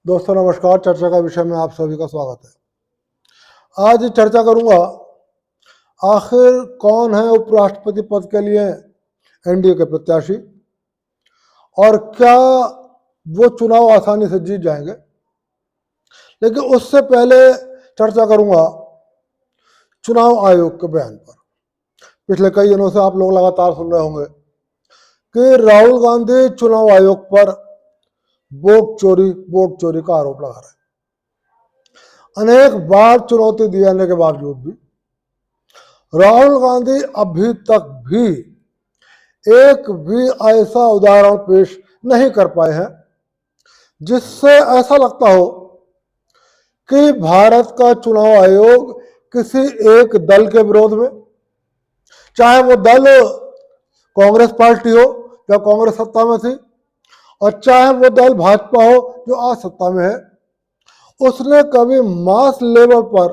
दोस्तों नमस्कार। चर्चा का विषय में आप सभी का स्वागत है। आज चर्चा करूंगा आखिर कौन है उपराष्ट्रपति पद के लिए एनडीए के प्रत्याशी और क्या वो चुनाव आसानी से जीत जाएंगे। लेकिन उससे पहले चर्चा करूंगा चुनाव आयोग के बयान पर। पिछले कई दिनों से आप लोग लगातार सुन रहे होंगे कि राहुल गांधी चुनाव आयोग पर वोट चोरी का आरोप लगा रहे हैं। अनेक बार चुनौती दिए जाने के बावजूद भी राहुल गांधी अभी तक भी एक भी ऐसा उदाहरण पेश नहीं कर पाए हैं जिससे ऐसा लगता हो कि भारत का चुनाव आयोग किसी एक दल के विरोध में, चाहे वो दल कांग्रेस पार्टी हो या कांग्रेस सत्ता में थी और चाहे वो दल भाजपा हो जो आज सत्ता में है, उसने कभी मास लेवल पर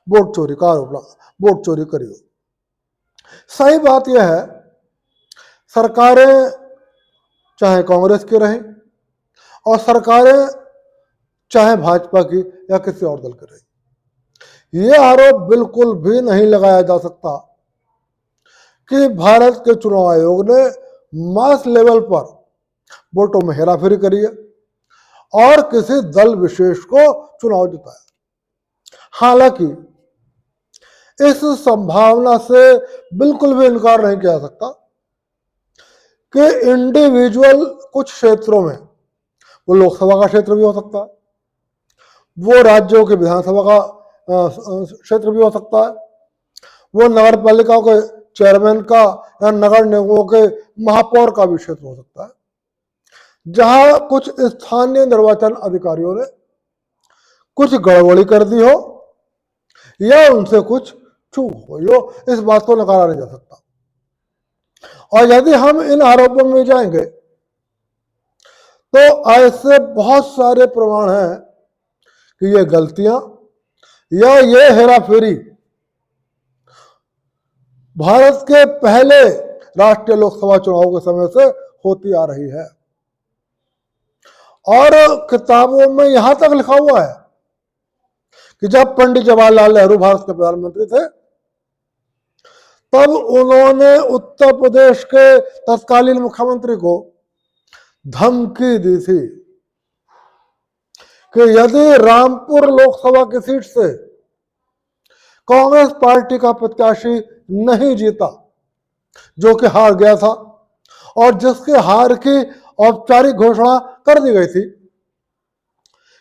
वोट चोरी का आरोप लगा, वोट चोरी करी हो। सही बात यह है, सरकारें चाहे कांग्रेस की रहें और सरकारें चाहे भाजपा की या किसी और दल की रहें, यह आरोप बिल्कुल भी नहीं लगाया जा सकता कि भारत के चुनाव आयोग ने मास लेवल पर वोटों में हेराफेरी करी है और किसी दल विशेष को चुनाव जिताया। हालांकि इस संभावना से बिल्कुल भी इनकार नहीं किया जा सकता कि इंडिविजुअल कुछ क्षेत्रों में, वो लोकसभा का क्षेत्र भी हो सकता है, वो राज्यों की विधानसभा का क्षेत्र भी हो सकता है, वो नगर पालिका के चेयरमैन का या नगर निगमों के महापौर का भी क्षेत्र हो सकता है, जहां कुछ स्थानीय निर्वाचन अधिकारियों ने कुछ गड़बड़ी कर दी हो या उनसे कुछ चूक हुई हो। इस बात को नकारा नहीं जा सकता। और यदि हम इन आरोपों में जाएंगे तो ऐसे बहुत सारे प्रमाण हैं कि ये गलतियां या ये हेराफेरी भारत के पहले राष्ट्रीय लोकसभा चुनाव के समय से होती आ रही है। और किताबों में यहां तक लिखा हुआ है कि जब पंडित जवाहरलाल नेहरू भारत के प्रधानमंत्री थे तब उन्होंने उत्तर प्रदेश के तत्कालीन मुख्यमंत्री को धमकी दी थी कि यदि रामपुर लोकसभा की सीट से कांग्रेस पार्टी का प्रत्याशी नहीं जीता, जो कि हार गया था और जिसके हार की औपचारिक घोषणा कर दी गई थी,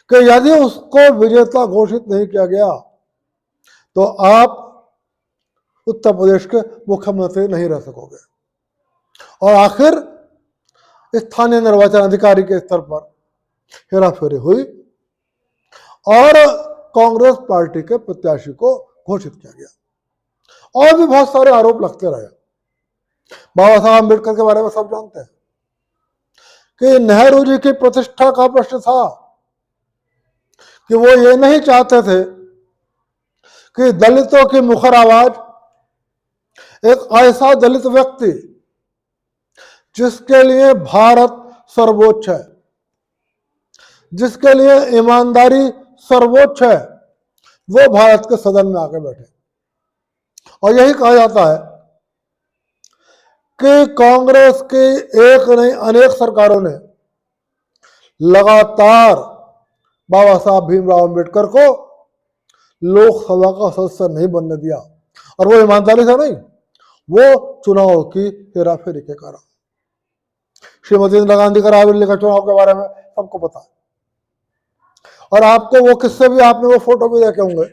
कि यदि उसको विजेता घोषित नहीं किया गया तो आप उत्तर प्रदेश के मुख्यमंत्री नहीं रह सकोगे। और आखिर स्थानीय निर्वाचन अधिकारी के स्तर पर हेराफेरी हुई और कांग्रेस पार्टी के प्रत्याशी को घोषित किया गया। और भी बहुत सारे आरोप लगते रहे। बाबा साहब अम्बेडकर के बारे में सब जानते हैं कि नेहरू जी की प्रतिष्ठा का प्रश्न था कि वो ये नहीं चाहते थे कि दलितों की मुखर आवाज, एक ऐसा दलित व्यक्ति जिसके लिए भारत सर्वोच्च है, जिसके लिए ईमानदारी सर्वोच्च है, वो भारत के सदन में आके बैठे। और यही कहा जाता है कि कांग्रेस की एक नहीं अनेक सरकारों ने लगातार बाबा साहब भीमराव अंबेडकर को लोकसभा का सदस्य नहीं बनने दिया, और वो ईमानदारी से नहीं, वो चुनाव की हेराफेरी के कारण। श्रीमती इंदिरा गांधी का रायबरेली का चुनाव के बारे में सबको पता है, और आपको वो किस्से भी, आपने वो फोटो भी देखे होंगे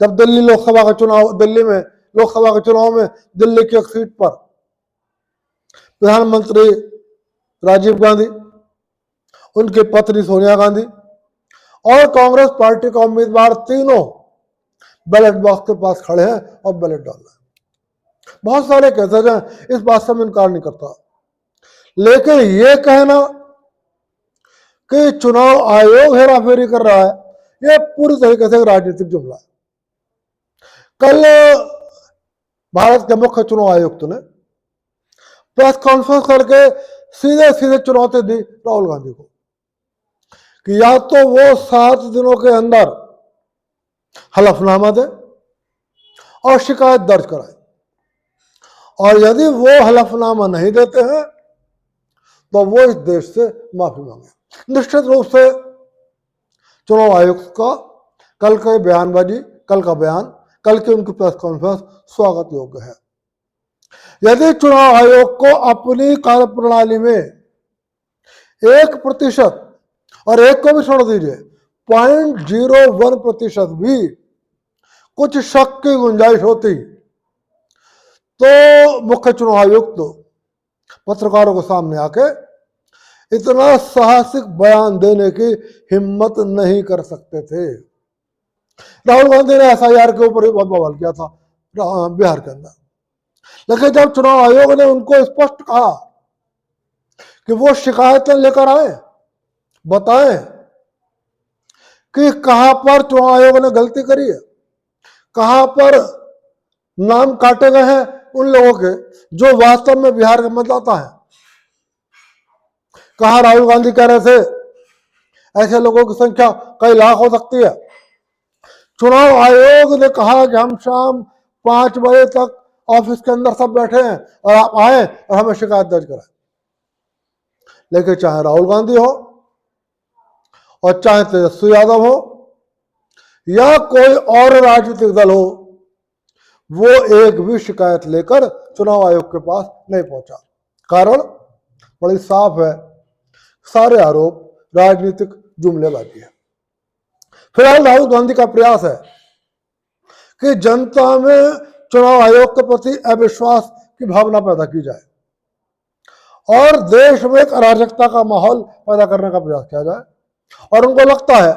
जब दिल्ली लोकसभा का चुनाव, दिल्ली में लोकसभा के चुनाव में दिल्ली की एक सीट पर प्रधानमंत्री राजीव गांधी, उनकी पत्नी सोनिया गांधी और कांग्रेस पार्टी का उम्मीदवार तीनों बैलेट बॉक्स के पास खड़े हैं और बैलेट डाल रहे हैं। बहुत सारे कहते हैं, इस बात से मैं इनकार नहीं करता, लेकिन यह कहना कि चुनाव आयोग हेराफेरी कर रहा है, यह पूरी तरीके से राजनीतिक जुमला है। कल भारत के मुख्य चुनाव आयुक्त ने प्रेस कॉन्फ्रेंस करके सीधे सीधे चुनौती दी राहुल गांधी को कि या तो वो 7 दिनों के अंदर हलफनामा दे और शिकायत दर्ज कराए, और यदि वो हलफनामा नहीं देते हैं तो वो इस देश से माफी मांगे। निश्चित रूप से चुनाव आयोग का कल के बयानबाजी, कल का बयान, कल की उनकी प्रेस कॉन्फ्रेंस स्वागत योग्य है। यदि चुनाव आयोग को अपनी कार्यप्रणाली में 1% और एक को भी छोड़ दीजिए 0.01% भी कुछ शक की गुंजाइश होती तो मुख्य चुनाव आयुक्त तो पत्रकारों के सामने आके इतना साहसिक बयान देने की हिम्मत नहीं कर सकते थे। राहुल गांधी ने एसआईआर के ऊपर बहुत बवाल किया था बिहार के अंदर, लेकिन जब चुनाव आयोग ने उनको स्पष्ट कहा कि वो शिकायतें लेकर आए, बताएं कि कहां पर चुनाव आयोग ने गलती करी है, कहां पर नाम काटे गए हैं उन लोगों के जो वास्तव में बिहार के मतदाता हैं। कहां राहुल गांधी कह रहे थे ऐसे लोगों की संख्या कई लाख हो सकती है। चुनाव आयोग ने कहा कि हम शाम 5 बजे तक ऑफिस के अंदर सब बैठे हैं और आप आए और हमें शिकायत दर्ज कराएं। लेकिन चाहे राहुल गांधी हो और चाहे तेजस्वी यादव हो या कोई और राजनीतिक दल हो, वो एक भी शिकायत लेकर चुनाव आयोग के पास नहीं पहुंचा। कारण बड़ी साफ है, सारे आरोप राजनीतिक जुमलेबाजी है। फिलहाल राहुल गांधी का प्रयास है कि जनता में चुनाव आयोग के प्रति अविश्वास की भावना पैदा की जाए और देश में एक अराजकता का माहौल पैदा करने का प्रयास किया जाए। और उनको लगता है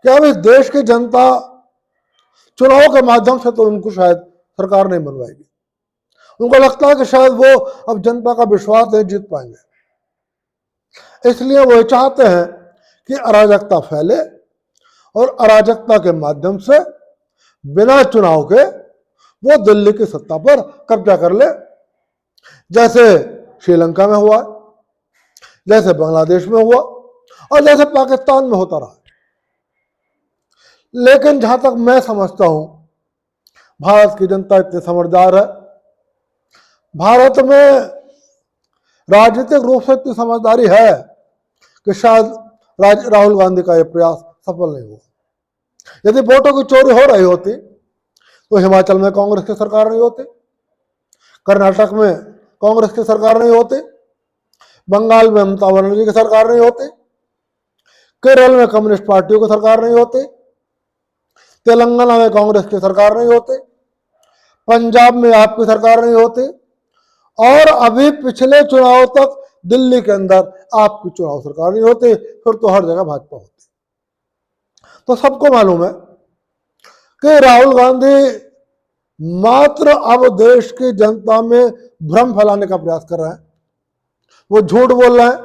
कि अब इस देश की जनता चुनाव के माध्यम से तो उनको शायद सरकार नहीं बनवाएगी। उनको लगता है कि शायद वो अब जनता का विश्वास नहीं जीत पाएंगे, इसलिए वो चाहते हैं कि अराजकता फैले और अराजकता के माध्यम से बिना चुनाव के वो दिल्ली की सत्ता पर कब्जा कर ले, जैसे श्रीलंका में हुआ, जैसे बांग्लादेश में हुआ और जैसे पाकिस्तान में होता रहा। लेकिन जहां तक मैं समझता हूं, भारत की जनता इतनी समझदार है, भारत में राजनीतिक रूप से इतनी समझदारी है कि शायद राहुल गांधी का यह प्रयास सफल नहीं हुआ। यदि वोटों की चोरी हो रही होती तो हिमाचल में कांग्रेस की सरकार नहीं होती, कर्नाटक में कांग्रेस की सरकार नहीं होती, बंगाल में ममता बनर्जी की सरकार नहीं होती, केरल में कम्युनिस्ट पार्टियों की सरकार नहीं होती, तेलंगाना में कांग्रेस की सरकार नहीं होती, पंजाब में आपकी सरकार नहीं होती, और अभी पिछले चुनाव तक दिल्ली के अंदर आपकी चुनाव सरकार नहीं होती, फिर तो हर जगह भाजपा होती। तो सबको मालूम है कि राहुल गांधी मात्र अब देश की जनता में भ्रम फैलाने का प्रयास कर रहे हैं। वो झूठ बोल रहे हैं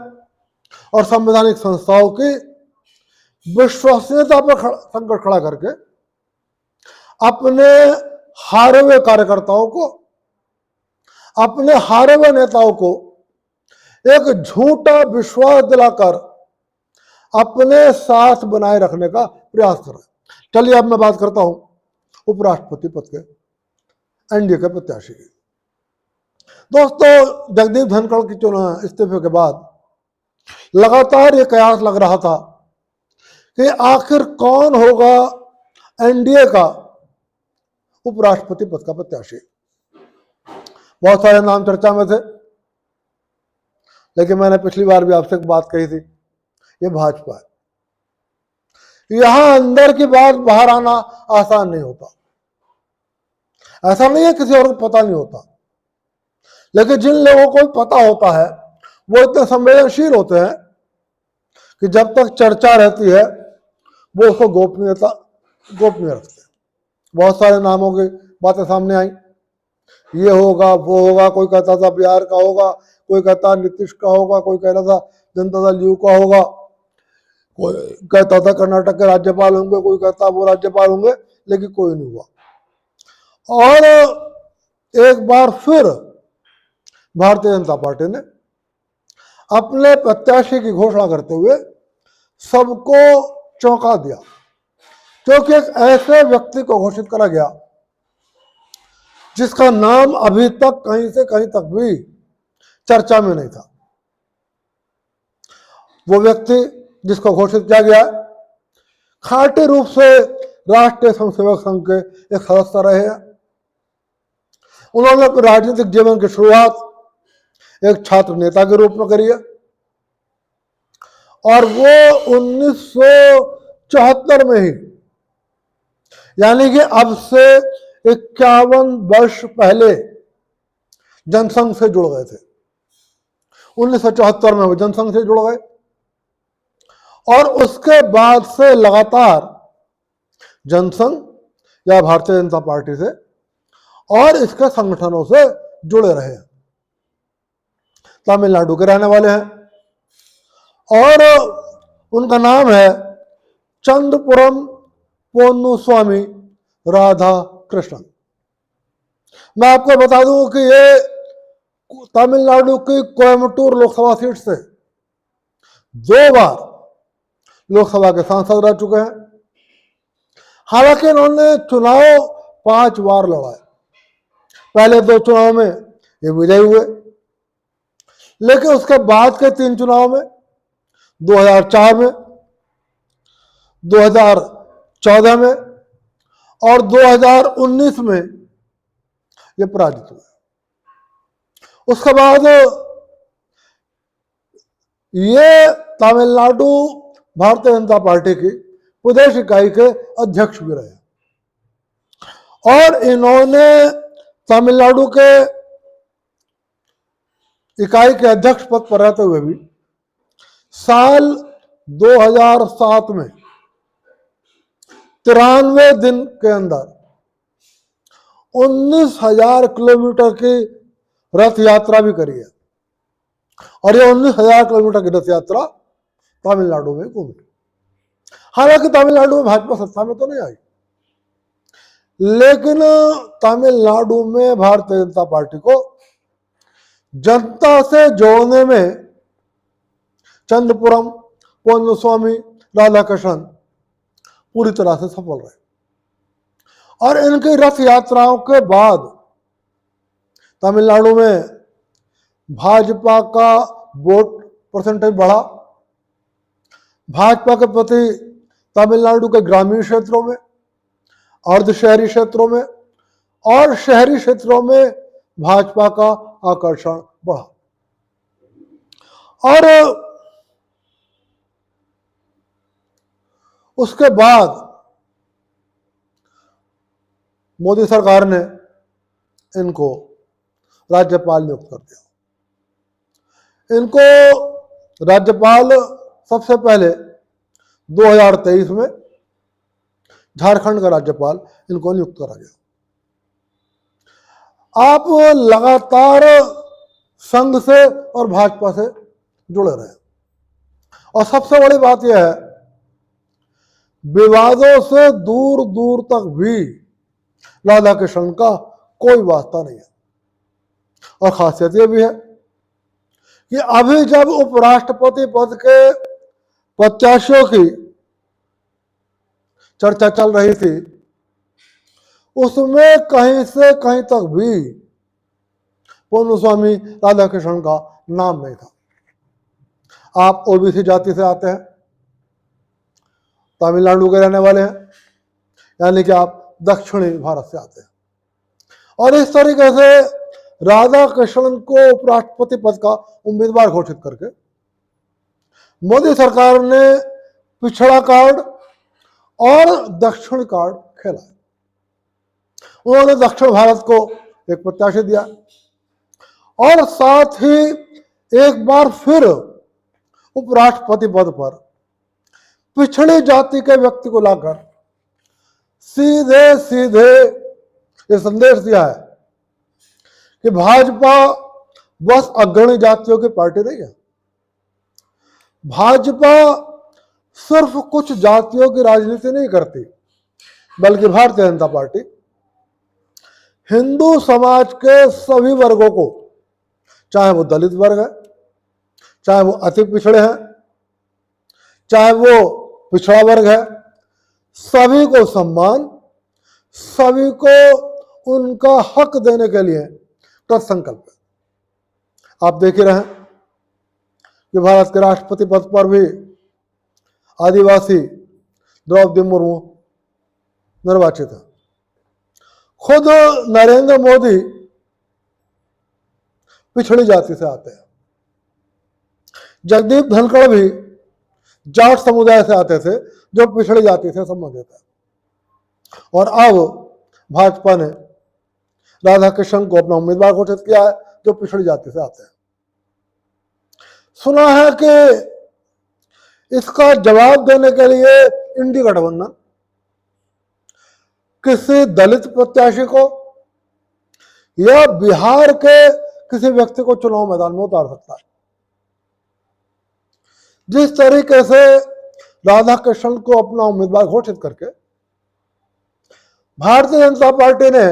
और संवैधानिक संस्थाओं की विश्वसनीयता पर संकट खड़ा करके अपने हारे हुए कार्यकर्ताओं को, अपने हारे हुए नेताओं को एक झूठा विश्वास दिलाकर अपने साथ बनाए रखने का प्रयास कर रहे हैं। चलिए अब मैं बात करता हूं उपराष्ट्रपति पद के एनडीए के प्रत्याशी की। दोस्तों, जगदीप धनखड़ की चुनाव इस्तीफे के बाद लगातार ये कयास लग रहा था कि आखिर कौन होगा एनडीए का उपराष्ट्रपति पद का प्रत्याशी। बहुत सारे नाम चर्चा में थे, लेकिन मैंने पिछली बार भी आपसे एक बात कही थी, ये भाजपा है। यहां अंदर की बात बाहर आना आसान नहीं होता। ऐसा नहीं है किसी और को पता नहीं होता, लेकिन जिन लोगों को पता होता है वो इतने संवेदनशील होते हैं कि जब तक चर्चा रहती है वो उसको गोपनीय रखते हैं। बहुत सारे नामों की बातें सामने आई, ये होगा वो होगा, कोई कहता था बिहार का होगा, कोई कहता नीतीश का होगा, कोई कहता था जनता दल यू का होगा, कोई कहता था कर्नाटक के राज्यपाल होंगे, कोई कहता वो राज्यपाल होंगे, लेकिन कोई नहीं हुआ। और एक बार फिर भारतीय जनता पार्टी ने अपने प्रत्याशी की घोषणा करते हुए सबको चौंका दिया, क्योंकि एक ऐसे व्यक्ति को घोषित करा गया जिसका नाम अभी तक कहीं से कहीं तक भी चर्चा में नहीं था। वो व्यक्ति जिसको घोषित किया गया खाटी रूप से राष्ट्रीय स्वयंसेवक संघ के एक सदस्य रहे हैं। उन्होंने अपने राजनीतिक जीवन की शुरुआत एक छात्र नेता के रूप में करी है और वो 1974 में ही, यानी कि अब से 51 वर्ष पहले जनसंघ से जुड़ गए थे। 1974 में वो जनसंघ से जुड़ गए और उसके बाद से लगातार जनसंघ या भारतीय जनता पार्टी से और इसके संगठनों से जुड़े रहे हैं। तमिलनाडु के रहने वाले हैं और उनका नाम है चंद्रपुरम पोन्नुस्वामी राधा कृष्णन। मैं आपको बता दूं कि ये तमिलनाडु की कोयम्बटूर लोकसभा सीट से 2 बार लोकसभा के सांसद रह चुके हैं। हालांकि इन्होंने चुनाव 5 बार लड़ा है। पहले 2 चुनाव में ये विजयी हुए, लेकिन उसके बाद के 3 चुनाव में 2004 में, 2014 में और 2019 में ये पराजित हुए। उसके बाद ये तमिलनाडु भारतीय जनता पार्टी की प्रदेश इकाई के अध्यक्ष भी रहे और इन्होंने तमिलनाडु के इकाई के अध्यक्ष पद पर रहते हुए भी साल 2007 में 93 दिन के अंदर 19,000 किलोमीटर की रथ यात्रा भी करी है और ये 19,000 किलोमीटर की रथ यात्रा तमिलनाडु में घूमी। हालांकि तमिलनाडु में भाजपा सत्ता में तो नहीं आई, लेकिन तमिलनाडु में भारतीय जनता पार्टी को जनता से जोड़ने में चंद्रपुरम पोन्नुस्वामी राधाकृष्णन पूरी तरह से सफल रहे और इनकी रथ यात्राओं के बाद तमिलनाडु में भाजपा का वोट परसेंटेज बढ़ा। भाजपा के प्रति तमिलनाडु के ग्रामीण क्षेत्रों में, अर्ध शहरी क्षेत्रों में और शहरी क्षेत्रों में भाजपा का आकर्षण बढ़ा और उसके बाद मोदी सरकार ने इनको राज्यपाल नियुक्त कर दिया। इनको राज्यपाल सबसे पहले 2023 में झारखंड का राज्यपाल इनको नियुक्त करा गया। आप लगातार संघ से और भाजपा से जुड़े रहे और सबसे बड़ी बात यह है, विवादों से दूर दूर तक भी राधाकृष्णन का कोई वास्ता नहीं है। और खासियत यह भी है कि अभी जब उपराष्ट्रपति पद के प्रत्याशियों की चर्चा चल रही थी, उसमें कहीं से कहीं तक भी पोन्नुस्वामी राधाकृष्णन का नाम नहीं था। आप ओबीसी जाति से आते हैं, तमिलनाडु के रहने वाले हैं, यानी कि आप दक्षिणी भारत से आते हैं और इस तरीके से राधाकृष्णन को उपराष्ट्रपति पद का उम्मीदवार घोषित करके मोदी सरकार ने पिछड़ा कार्ड और दक्षिण कार्ड खेला। उन्होंने दक्षिण भारत को एक प्रत्याशी दिया और साथ ही एक बार फिर उपराष्ट्रपति पद पर पिछड़ी जाति के व्यक्ति को लाकर सीधे सीधे ये संदेश दिया है कि भाजपा बस अग्रणी जातियों की पार्टी नहीं है। भाजपा सिर्फ कुछ जातियों की राजनीति नहीं करती, बल्कि भारतीय जनता पार्टी हिंदू समाज के सभी वर्गों को, चाहे वो दलित वर्ग है, चाहे वो अति पिछड़े हैं, चाहे वो पिछड़ा वर्ग है, सभी को सम्मान, सभी को उनका हक देने के लिए कृत संकल्प है। आप देख ही रहे हैं कि भारत के राष्ट्रपति पद पर भी आदिवासी द्रौपदी मुर्मू निर्वाचित है। खुद नरेंद्र मोदी पिछड़ी जाति से आते हैं। जगदीप धनखड़ भी जाट समुदाय से आते थे जो पिछड़ी जाति से संबंधित है। और अब भाजपा ने राधा कृष्ण को अपना उम्मीदवार घोषित किया है जो पिछड़ी जाति से आते हैं। सुना है कि इसका जवाब देने के लिए इंडी गठबंधन किसी दलित प्रत्याशी को या बिहार के किसी व्यक्ति को चुनाव मैदान में उतार सकता है। जिस तरीके से राधा कृष्ण को अपना उम्मीदवार घोषित करके भारतीय जनता पार्टी ने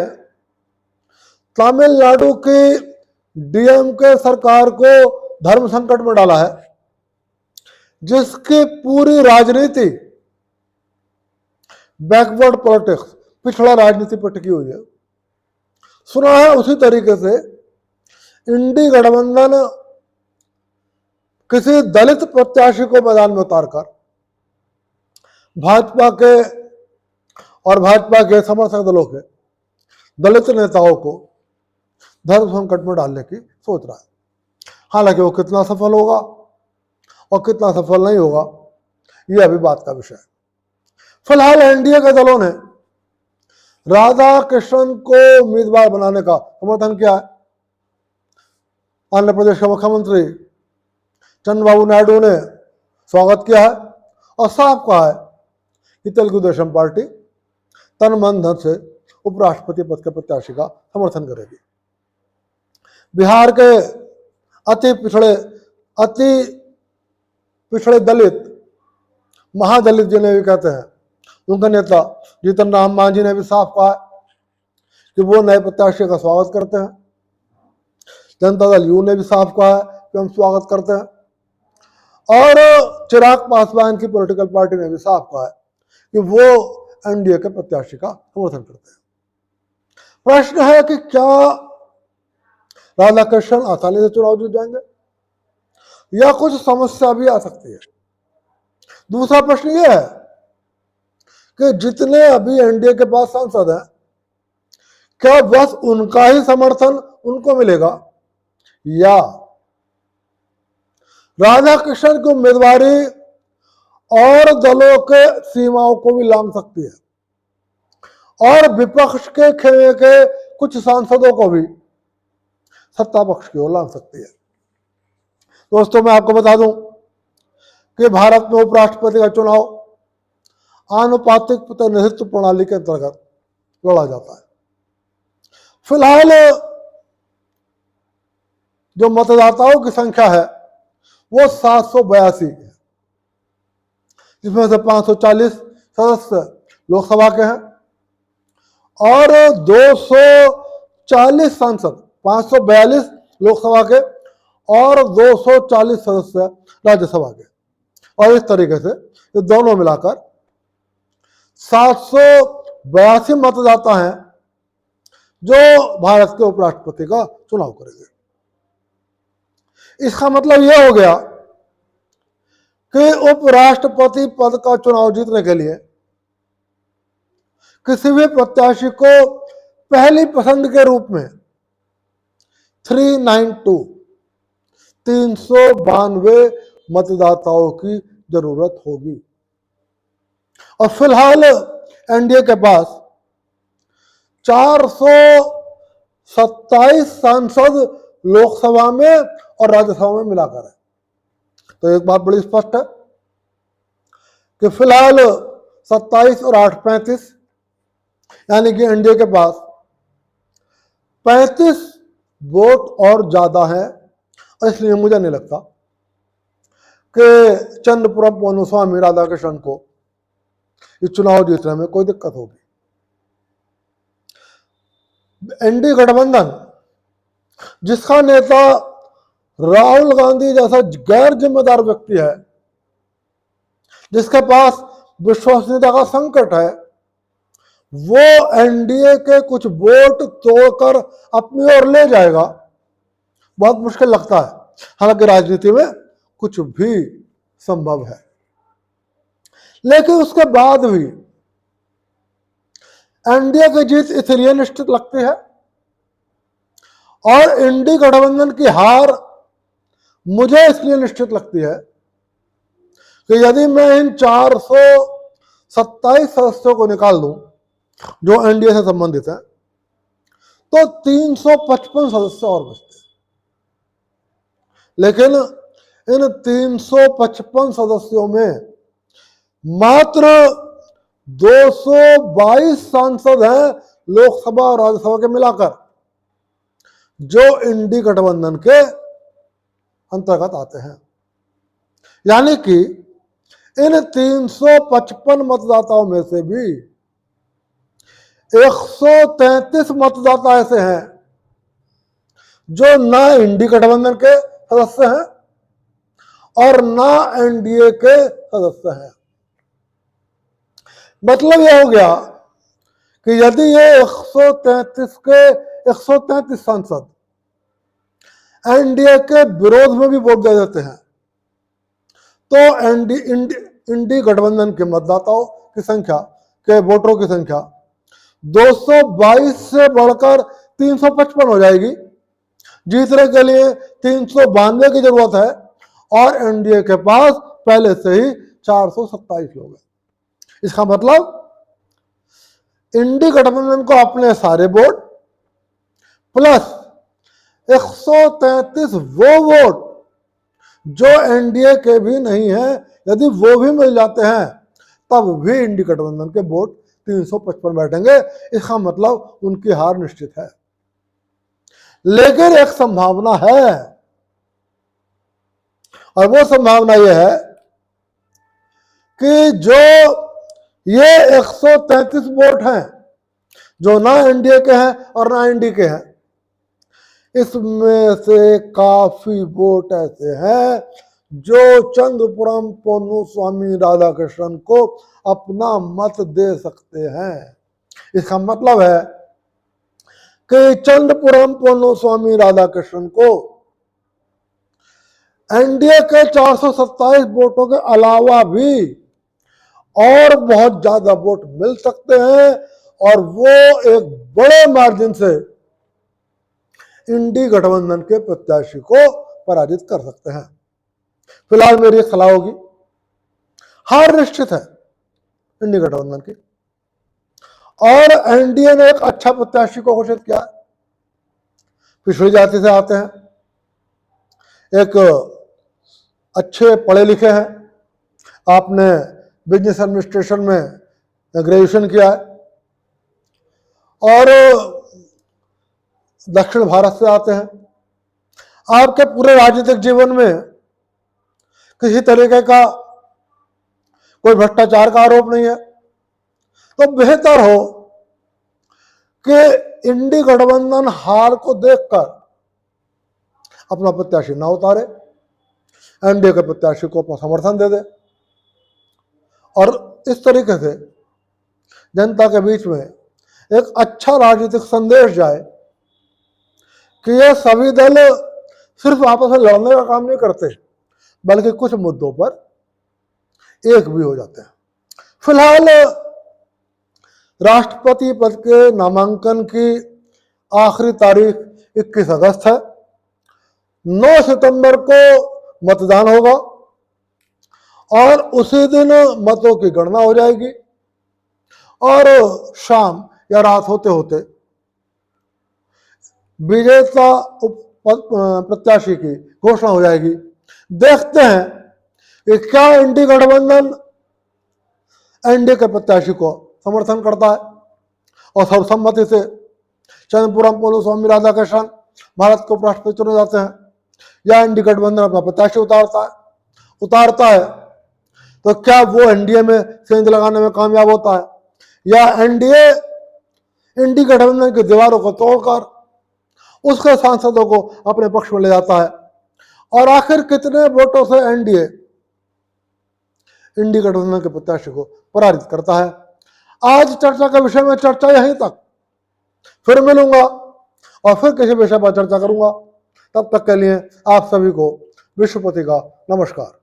तमिलनाडु की डीएमके सरकार को धर्म संकट में डाला है, जिसकी पूरी राजनीति बैकवर्ड पॉलिटिक्स, पिछड़ा राजनीति पर टिकी हुई है। सुना है उसी तरीके से इंडी गठबंधन किसी दलित प्रत्याशी को मैदान में उतारकर भाजपा के और भाजपा के समर्थक दलों के दलित नेताओं को धर्म संकट में डालने की सोच रहा है। हालांकि वो कितना सफल होगा और कितना सफल नहीं होगा ये अभी बात का विषय है। फिलहाल एनडीए के दलों ने राधा कृष्ण को उम्मीदवार बनाने का समर्थन किया है। आंध्र प्रदेश के मुख्यमंत्री चंद्रबाबू नायडू ने स्वागत किया है और साफ कहा है कि तेलुगु देशम पार्टी तन मन धन से उपराष्ट्रपति पद के प्रत्याशी का समर्थन करेगी। बिहार के अति पिछड़े दलित, महादलित जिन्हें भी कहते हैं, उनका नेता जीतन राम मांझी ने भी साफ कहा कि वो नए प्रत्याशी का स्वागत करते हैं। जनता दल यू ने भी साफ कहा है कि हम स्वागत करते हैं। और चिराग पासवान की पॉलिटिकल पार्टी ने भी साफ कहा है कि वो एनडीए के प्रत्याशी का समर्थन करते हैं। प्रश्न है कि क्या राधा कृष्ण आसानी से चुनाव जीत जाएंगे या कुछ समस्या भी आ सकती है। दूसरा प्रश्न यह है कि जितने अभी एनडीए के पास सांसद हैं, क्या बस उनका ही समर्थन उनको मिलेगा या राधा कृष्ण की उम्मीदवारी और दलों के सीमाओं को भी लांघ सकती है और विपक्ष के खेमे के कुछ सांसदों को भी सत्ता पक्ष की ओर लांघ सकती है। दोस्तों, मैं आपको बता दूं कि भारत में उपराष्ट्रपति का चुनाव आनुपातिक प्रतिनिधित्व प्रणाली के अंतर्गत लड़ा जाता है। फिलहाल जो मतदाताओं की संख्या है वो 782 है, जिसमें से 540 सदस्य लोकसभा के हैं और 240 सांसद, 542 लोकसभा के और 240 सदस्य राज्यसभा के। और इस तरीके से ये दोनों मिलाकर 782 मतदाता हैं जो भारत के उपराष्ट्रपति का चुनाव करेंगे। इसका मतलब यह हो गया कि उपराष्ट्रपति पद का चुनाव जीतने के लिए किसी भी प्रत्याशी को पहली पसंद के रूप में 392 मतदाताओं की जरूरत होगी। और फिलहाल एनडीए के पास 427 सांसद लोकसभा में और राज्यसभा में मिलाकर है। तो एक बात बड़ी स्पष्ट है कि फिलहाल 27 और 8 35, यानी कि एनडीए के पास 35 वोट और ज्यादा है। इसलिए मुझे नहीं लगता कि चंद्रपुरम पोनुस्वामी राधा कृष्ण को इस चुनाव जीतने में कोई दिक्कत होगी। एनडीए गठबंधन जिसका नेता राहुल गांधी जैसा गैर जिम्मेदार व्यक्ति है, जिसके पास विश्वसनीयता का संकट है, वो एनडीए के कुछ वोट तोड़कर अपनी ओर ले जाएगा। बहुत मुश्किल लगता है, हालांकि राजनीति में कुछ भी संभव है। लेकिन उसके बाद भी एनडीए की जीत इसलिए निश्चित लगती है और इंडी गठबंधन की हार मुझे इसलिए निश्चित लगती है कि यदि मैं इन 427 सदस्यों को निकाल दूं जो एनडीए से संबंधित है, तो 355 सदस्य और बचते हैं। लेकिन इन 355 सदस्यों में मात्र 222 सांसद हैं लोकसभा और राज्यसभा के मिलाकर, जो इंडी गठबंधन के अंतर्गत आते हैं। यानी कि इन 355 मतदाताओं में से भी 133 मतदाता ऐसे हैं जो ना इंडी गठबंधन के सदस्य हैं और ना एनडीए के सदस्य हैं। मतलब यह हो गया कि यदि ये 133 के 133 सांसद एनडीए के विरोध में भी वोट दे देते हैं, तो इंडी गठबंधन के मतदाताओं की संख्या के वोटरों की संख्या 222 से बढ़कर 355 हो जाएगी। जीतने के लिए 392 की जरूरत है और एनडीए के पास पहले से ही 427 लोग हैं। इसका मतलब इंडी गठबंधन को अपने सारे वोट प्लस 133 वो वोट जो एनडीए के भी नहीं है, यदि वो भी मिल जाते हैं तब भी इंडी गठबंधन के वोट 355 बैठेंगे। इसका मतलब उनकी हार निश्चित है। लेकिन एक संभावना है और वो संभावना यह है कि जो ये 133 वोट हैं जो ना एनडीए के हैं और ना एनडी के हैं, इसमें से काफी वोट ऐसे हैं जो चंद्रपुरम पोन्नु स्वामी राधाकृष्णन को अपना मत दे सकते हैं। इसका मतलब है कि चंद्रपुरम पोन्नु स्वामी राधाकृष्णन को एनडीए के 427 वोटों के अलावा भी और बहुत ज्यादा वोट मिल सकते हैं और वो एक बड़े मार्जिन से इंडी गठबंधन के प्रत्याशी को पराजित कर सकते हैं। फिलहाल मेरी सलाह होगी, हार निश्चित है इंडी गठबंधन की और एनडीए ने एक अच्छा प्रत्याशी को घोषित किया। पिछड़ी जाति से आते हैं, एक अच्छे पढ़े लिखे हैं, आपने बिजनेस एडमिनिस्ट्रेशन में ग्रेजुएशन किया है और दक्षिण भारत से आते हैं। आपके पूरे राजनीतिक जीवन में किसी तरीके का कोई भ्रष्टाचार का आरोप नहीं है, तो बेहतर हो कि इंडी गठबंधन हार को देखकर अपना प्रत्याशी ना उतारे, एनडीए के प्रत्याशी को अपना समर्थन दे दे और इस तरीके से जनता के बीच में एक अच्छा राजनीतिक संदेश जाए कि ये सभी दल सिर्फ आपस में लड़ने का काम नहीं करते, बल्कि कुछ मुद्दों पर एक भी हो जाते हैं। फिलहाल राष्ट्रपति पद के नामांकन की आखिरी तारीख 21 अगस्त है। 9 सितंबर को मतदान होगा और उसी दिन मतों की गणना हो जाएगी और शाम या रात होते होते विजेता प्रत्याशी की घोषणा हो जाएगी। देखते हैं कि क्या इंडी गठबंधन एनडीए के प्रत्याशी को समर्थन करता है और सर्वसम्मति से चंद्रपुरम पोन्नु स्वामी राधाकृष्णन भारत के उपराष्ट्रपति चुने जाते हैं, या इंडी गठबंधन अपना प्रत्याशी उतारता है तो क्या वो एनडीए में सेंध लगाने में कामयाब होता है, या एनडीए इंडी गठबंधन की दीवारों को तोड़कर उसके सांसदों को अपने पक्ष में ले जाता है। और आखिर कितने वोटों से एनडीए इंडी गठबंधन के प्रत्याशी को पराजित करता है। आज चर्चा का विषय में चर्चा यहीं तक, फिर मिलूंगा और फिर किसी विषय पर चर्चा करूंगा। तब तक के लिए आप सभी को विश्वपति का नमस्कार।